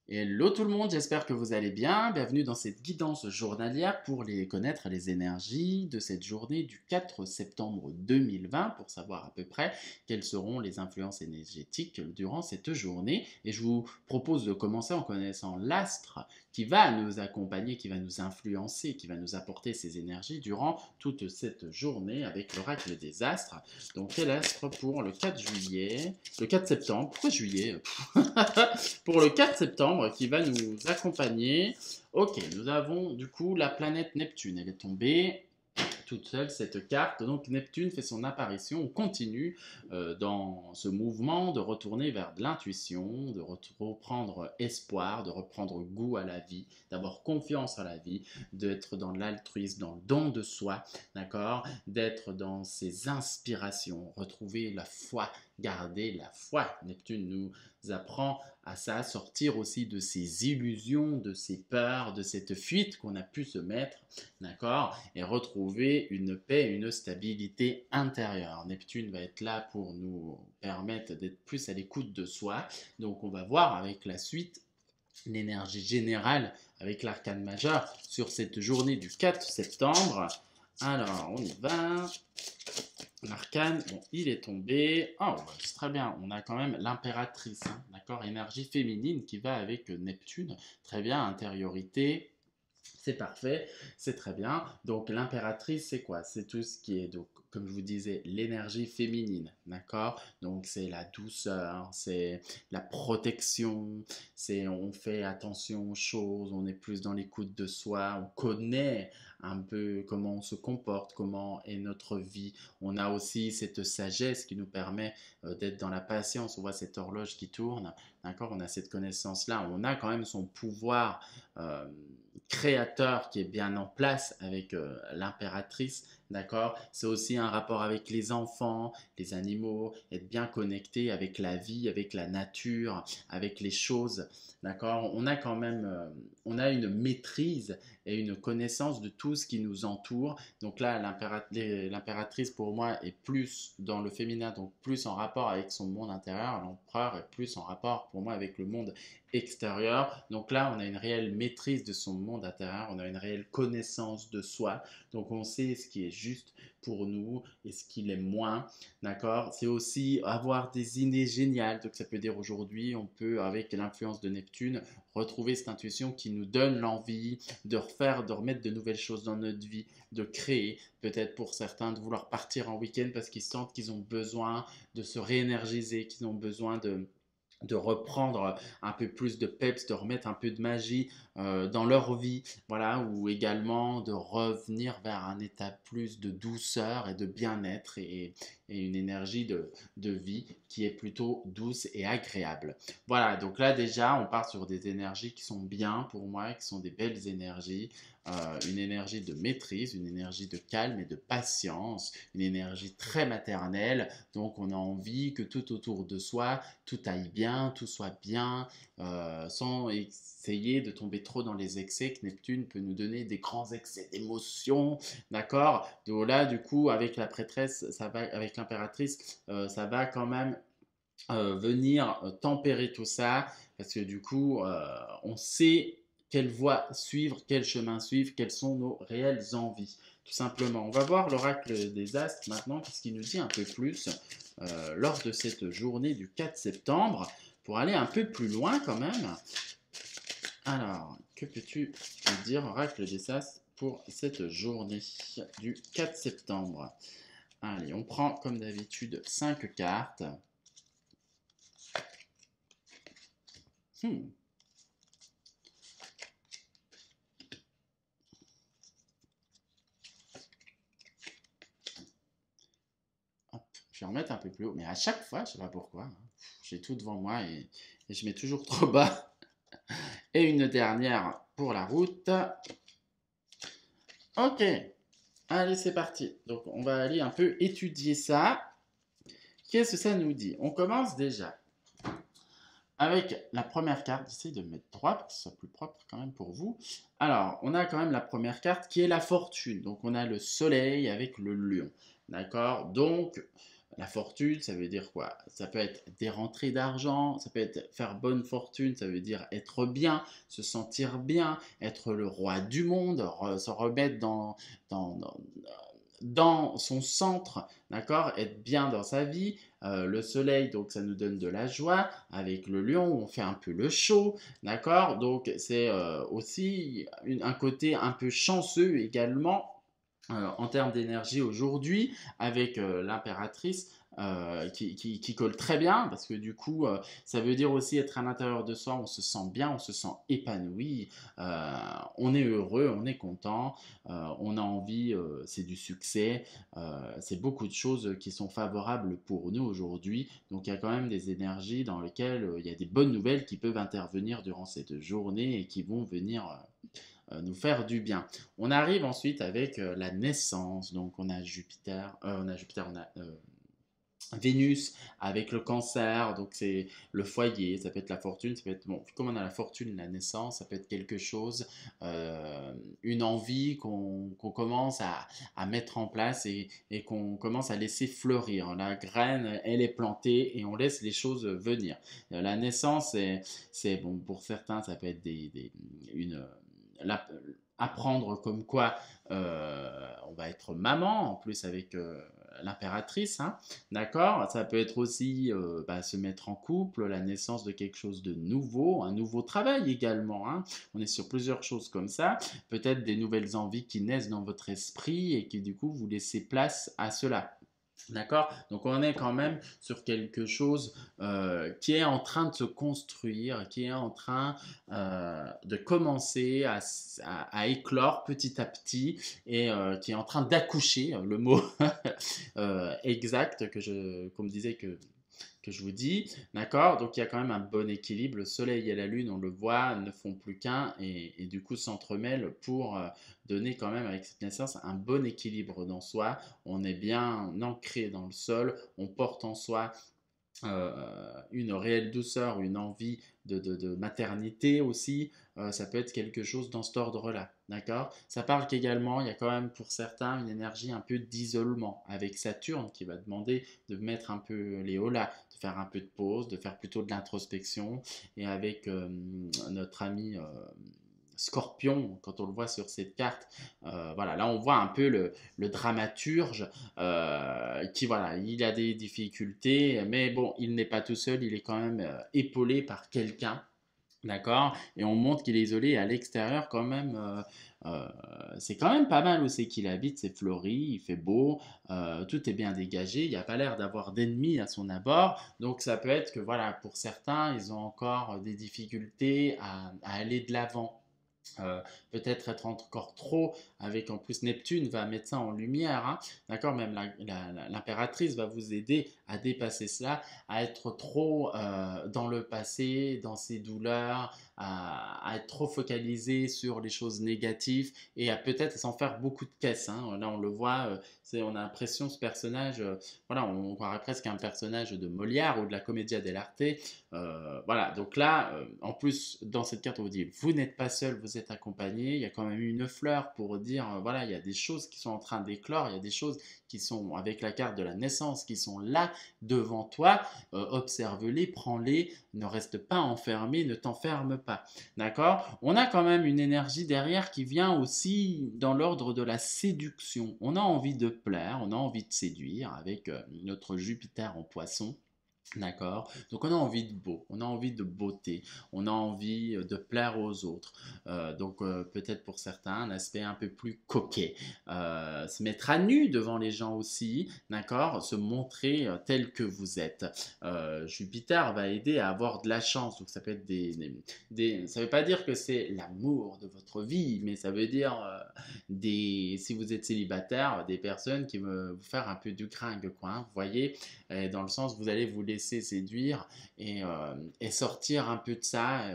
Hello tout le monde, j'espère que vous allez bien. Bienvenue dans cette guidance journalière pour connaître les énergies de cette journée du 4 septembre 2020 pour savoir à peu près quelles seront les influences énergétiques durant cette journée. Et je vous propose de commencer en connaissant l'astre qui va nous accompagner, qui va nous influencer, qui va nous apporter ces énergies durant toute cette journée avec l'oracle des astres. Donc quel astre pour le 4 juillet, le 4 septembre, pourquoi juillet? Pour le 4 septembre qui va nous accompagner. Ok, nous avons du coup la planète Neptune. Elle est tombée toute seule cette carte. Donc Neptune fait son apparition, on continue dans ce mouvement de retourner vers de l'intuition, de reprendre espoir, de reprendre goût à la vie, d'avoir confiance à la vie, d'être dans l'altruisme, dans le don de soi, d'accord, d'être dans ses inspirations, retrouver la foi, garder la foi. Neptune nous apprend à ça, sortir aussi de ces illusions, de ces peurs, de cette fuite qu'on a pu se mettre, d'accord, et retrouver une paix, une stabilité intérieure. Neptune va être là pour nous permettre d'être plus à l'écoute de soi. Donc on va voir avec la suite l'énergie générale avec l'arcane majeur sur cette journée du 4 septembre. Alors on y va. L'arcane, bon, il est tombé. Oh, c'est très bien. On a quand même l'impératrice, hein, d'accord, énergie féminine qui va avec Neptune. Très bien, intériorité, c'est parfait, c'est très bien. Donc l'impératrice, c'est quoi? C'est tout ce qui est, donc, comme je vous disais, l'énergie féminine, d'accord? Donc c'est la douceur, c'est la protection, c'est on fait attention aux choses, on est plus dans l'écoute de soi, on connaît un peu comment on se comporte, comment est notre vie. On a aussi cette sagesse qui nous permet d'être dans la patience. On voit cette horloge qui tourne, d'accord? On a cette connaissance-là. On a quand même son pouvoir euh, créateur qui est bien en place avec l'impératrice, d'accord? C'est aussi un rapport avec les enfants, les animaux, être bien connecté avec la vie, avec la nature, avec les choses, d'accord? On a quand même, on a une maîtrise et une connaissance de tout ce qui nous entoure. Donc là, l'impératrice pour moi est plus dans le féminin, donc plus en rapport avec son monde intérieur. L'empereur est plus en rapport pour moi avec le monde extérieur. Donc là, on a une réelle maîtrise de son monde intérieur, on a une réelle connaissance de soi. Donc on sait ce qui est juste pour nous et ce qui l'est moins. D'accord? C'est aussi avoir des idées géniales. Donc ça peut dire aujourd'hui, on peut, avec l'influence de Neptune, retrouver cette intuition qui nous donne l'envie de refaire, de remettre de nouvelles choses dans notre vie, de créer. Peut-être pour certains de vouloir partir en week-end parce qu'ils sentent qu'ils ont besoin de se réénergiser, qu'ils ont besoin de reprendre un peu plus de peps, de remettre un peu de magie dans leur vie, voilà, ou également de revenir vers un état plus de douceur et de bien-être et une énergie de vie qui est plutôt douce et agréable. Voilà, donc là déjà, on part sur des énergies qui sont bien pour moi, qui sont des belles énergies, une énergie de maîtrise, une énergie de calme et de patience, une énergie très maternelle, donc on a envie que tout autour de soi, tout aille bien, tout soit bien, sans essayer de tomber trop dans les excès que Neptune peut nous donner des grands excès d'émotions, d'accord? Donc là, du coup, avec la prêtresse, ça va, avec l'impératrice, ça va quand même venir tempérer tout ça, parce que du coup, on sait quelle voie suivre, quel chemin suivre, quelles sont nos réelles envies, tout simplement. On va voir l'oracle des astres maintenant, qu'est-ce qu'il nous dit un peu plus lors de cette journée du 4 septembre, pour aller un peu plus loin quand même. Alors, que peux-tu nous dire, oracle des astres, pour cette journée du 4 septembre? Allez, on prend comme d'habitude 5 cartes. Hmm. Hop, je vais remettre un peu plus haut, mais à chaque fois, je sais pas pourquoi, hein, j'ai tout devant moi et je mets toujours trop bas. Et une dernière pour la route. Ok, allez, c'est parti. Donc, on va aller un peu étudier ça. Qu'est-ce que ça nous dit? On commence déjà avec la première carte. J'essaie de me mettre droit pour que ce soit plus propre quand même pour vous. Alors, on a quand même la première carte qui est la fortune. Donc, on a le soleil avec le lion. D'accord? Donc, La fortune, ça veut dire quoi? Ça peut être des rentrées d'argent, ça peut être faire bonne fortune, ça veut dire être bien, se sentir bien, être le roi du monde, se remettre dans, dans, dans son centre, d'accord? Être bien dans sa vie. Le soleil, donc ça nous donne de la joie. Avec le lion, on fait un peu le show, d'accord? Donc c'est aussi un côté un peu chanceux également en termes d'énergie aujourd'hui avec l'impératrice qui colle très bien parce que du coup ça veut dire aussi être à l'intérieur de soi, on se sent bien, on se sent épanoui, on est heureux, on est content, on a envie, c'est du succès, c'est beaucoup de choses qui sont favorables pour nous aujourd'hui. Donc il y a quand même des énergies dans lesquelles il y a des bonnes nouvelles qui peuvent intervenir durant cette journée et qui vont venir nous faire du bien. On arrive ensuite avec la naissance. Donc on a Vénus avec le cancer, donc c'est le foyer, ça peut être la fortune, ça peut être, bon, comme on a la fortune, la naissance, ça peut être quelque chose, une envie qu'on commence à mettre en place et qu'on commence à laisser fleurir. La graine, elle est plantée et on laisse les choses venir. La naissance, c'est bon, pour certains, ça peut être une, la- apprendre comme quoi on va être maman, en plus avec l'impératrice, hein, d'accord? Ça peut être aussi se mettre en couple, la naissance de quelque chose de nouveau, un nouveau travail également, hein. On est sur plusieurs choses comme ça, peut-être des nouvelles envies qui naissent dans votre esprit et qui du coup vous laissez place à cela. D'accord? Donc on est quand même sur quelque chose qui est en train de se construire, qui est en train de commencer à éclore petit à petit et qui est en train d'accoucher, le mot exact qu'on me disait que je vous dis, d'accord? Donc il y a quand même un bon équilibre. Le Soleil et la Lune, on le voit, ne font plus qu'un et du coup s'entremêlent pour donner quand même avec cette naissance un bon équilibre dans soi. On est bien ancré dans le sol, on porte en soi une réelle douceur, une envie de maternité aussi, ça peut être quelque chose dans cet ordre-là, d'accord? Ça parle qu'également, il y a quand même pour certains une énergie un peu d'isolement avec Saturne qui va demander de mettre un peu les hauts là, de faire un peu de pause, de faire plutôt de l'introspection et avec notre ami Scorpion, quand on le voit sur cette carte, voilà, là on voit un peu le dramaturge qui, voilà, il a des difficultés, mais bon, il n'est pas tout seul, il est quand même épaulé par quelqu'un, d'accord? Et on montre qu'il est isolé à l'extérieur quand même. Euh, c'est quand même pas mal où c'est qu'il habite, c'est fleuri, il fait beau, tout est bien dégagé, il n'y a pas l'air d'avoir d'ennemis à son abord, donc ça peut être que voilà, pour certains, ils ont encore des difficultés à aller de l'avant. Peut-être être encore trop avec en plus Neptune va mettre ça en lumière, hein, d'accord, même l'impératrice va vous aider à dépasser cela, à être trop dans le passé, dans ses douleurs, à être trop focalisé sur les choses négatives et à peut-être s'en faire beaucoup de caisses, hein. Là on le voit, on a l'impression ce personnage, voilà, on croirait presque un personnage de Molière ou de la Commedia dell'arte. Voilà, donc là, en plus, dans cette carte, on vous dit, vous n'êtes pas seul, vous êtes accompagné. Il y a quand même une fleur pour dire, voilà, il y a des choses qui sont en train d'éclore, il y a des choses qui sont avec la carte de la naissance, qui sont là devant toi. Observe-les, prends-les, ne reste pas enfermé, ne t'enferme pas. D'accord? On a quand même une énergie derrière qui vient aussi dans l'ordre de la séduction. On a envie de plaire, on a envie de séduire avec notre Jupiter en poisson. D'accord? Donc on a envie de beau, on a envie de beauté, on a envie de plaire aux autres. Donc peut-être pour certains un aspect un peu plus coquet. Se mettre à nu devant les gens aussi, d'accord? Se montrer tel que vous êtes. Jupiter va aider à avoir de la chance. Donc ça peut être ça veut pas dire que c'est l'amour de votre vie, mais ça veut dire si vous êtes célibataire, des personnes qui veulent vous faire un peu du cringue, quoi, hein, vous voyez? Dans le sens vous allez vous laisser séduire et sortir un peu de ça,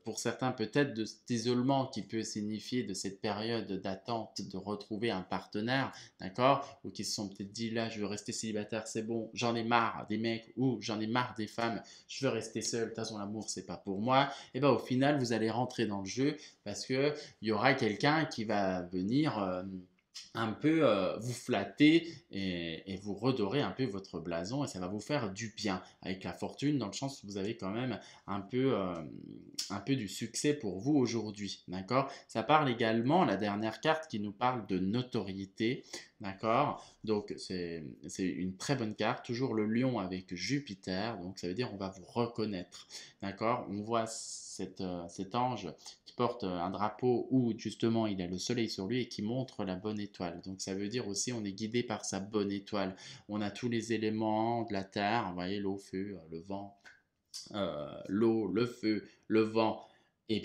pour certains peut-être de cet isolement qui peut signifier de cette période d'attente de retrouver un partenaire, d'accord, ou qui se sont peut-être dit là je veux rester célibataire, c'est bon, j'en ai marre des mecs ou j'en ai marre des femmes, je veux rester seul, de toute façon l'amour c'est pas pour moi, et bien au final vous allez rentrer dans le jeu parce que il y aura quelqu'un qui va venir un peu vous flatter et vous redorer un peu votre blason et ça va vous faire du bien avec la fortune dans le sens où vous avez quand même un peu du succès pour vous aujourd'hui, d'accord? Ça parle également, la dernière carte qui nous parle de notoriété, d'accord? Donc c'est une très bonne carte, toujours le lion avec Jupiter, donc ça veut dire on va vous reconnaître, d'accord? On voit cet ange qui porte un drapeau où justement il a le soleil sur lui et qui montre la bonne étoile. Donc ça veut dire aussi on est guidé par sa bonne étoile. On a tous les éléments de la terre, vous voyez l'eau, feu, le vent, l'eau, le feu, le vent et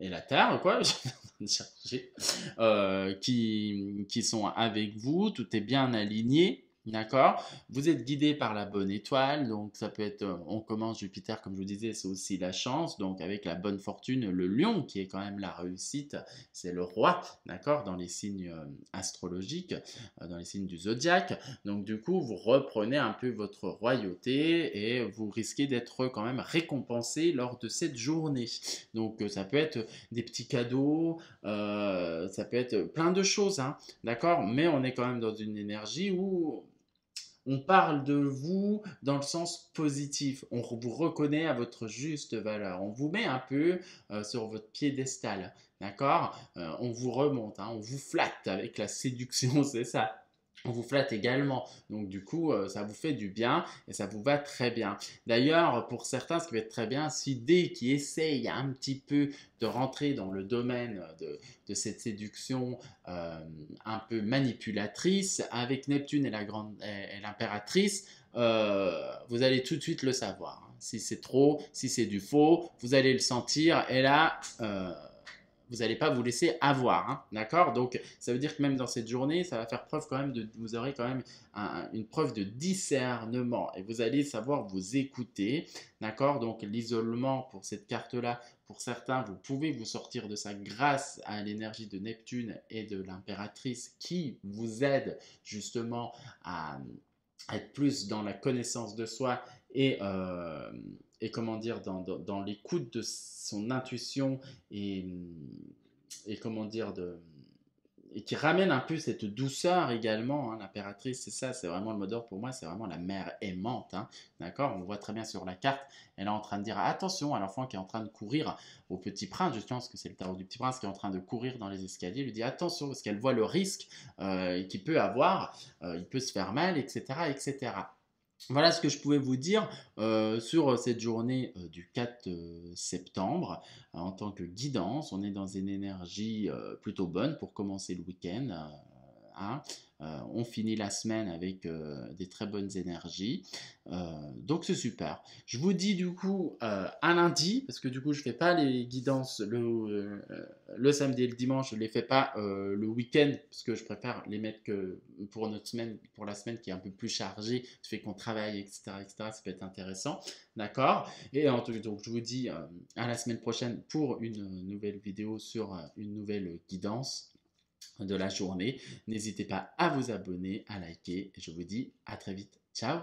la terre, quoi, chercher, qui sont avec vous, tout est bien aligné. D'accord. Vous êtes guidé par la bonne étoile, donc ça peut être, on commence Jupiter, comme je vous disais, c'est aussi la chance, donc avec la bonne fortune, le lion, qui est quand même la réussite, c'est le roi, d'accord, dans les signes astrologiques, dans les signes du zodiaque. Donc du coup, vous reprenez un peu votre royauté et vous risquez d'être quand même récompensé lors de cette journée. Donc ça peut être des petits cadeaux, ça peut être plein de choses, hein, d'accord? Mais on est quand même dans une énergie où on parle de vous dans le sens positif. On vous reconnaît à votre juste valeur. On vous met un peu sur votre piédestal, d'accord? On vous remonte, hein, on vous flatte avec la séduction, c'est ça. On vous flatte également. Donc du coup, ça vous fait du bien et ça vous va très bien. D'ailleurs, pour certains, ce qui va être très bien, si dès qu'ils essayent un petit peu de rentrer dans le domaine de cette séduction un peu manipulatrice, avec Neptune et et l'impératrice, vous allez tout de suite le savoir, hein. Si c'est trop, si c'est du faux, vous allez le sentir et là, vous n'allez pas vous laisser avoir, hein, d'accord? Donc ça veut dire que même dans cette journée, ça va faire preuve quand même vous aurez quand même une preuve de discernement et vous allez savoir vous écouter, d'accord? Donc l'isolement pour cette carte-là, pour certains, vous pouvez vous sortir de ça grâce à l'énergie de Neptune et de l'impératrice qui vous aide justement à être plus dans la connaissance de soi et, euh, et comment dire, dans l'écoute de son intuition et, et comment dire, et qui ramène un peu cette douceur également, hein, l'impératrice, c'est ça, c'est vraiment le mot d'ordre pour moi, c'est vraiment la mère aimante, hein, d'accord? On le voit très bien sur la carte, elle est en train de dire attention à l'enfant qui est en train de courir au petit prince, justement, parce que c'est le tarot du petit prince qui est en train de courir dans les escaliers, lui dit attention, parce qu'elle voit le risque qu'il peut avoir, il peut se faire mal, etc., etc. Voilà ce que je pouvais vous dire sur cette journée du 4 septembre en tant que guidance. On est dans une énergie plutôt bonne pour commencer le week-end, hein. On finit la semaine avec des très bonnes énergies. Donc c'est super. Je vous dis du coup un lundi, parce que du coup je ne fais pas les guidances le samedi et le dimanche, je ne les fais pas le week-end, parce que je préfère les mettre que pour notre semaine, pour la semaine qui est un peu plus chargée, du fait qu'on travaille, etc., etc., ça peut être intéressant. D'accord. Et donc je vous dis à la semaine prochaine pour une nouvelle vidéo sur une nouvelle guidance de la journée. N'hésitez pas à vous abonner, à liker et je vous dis à très vite. Ciao!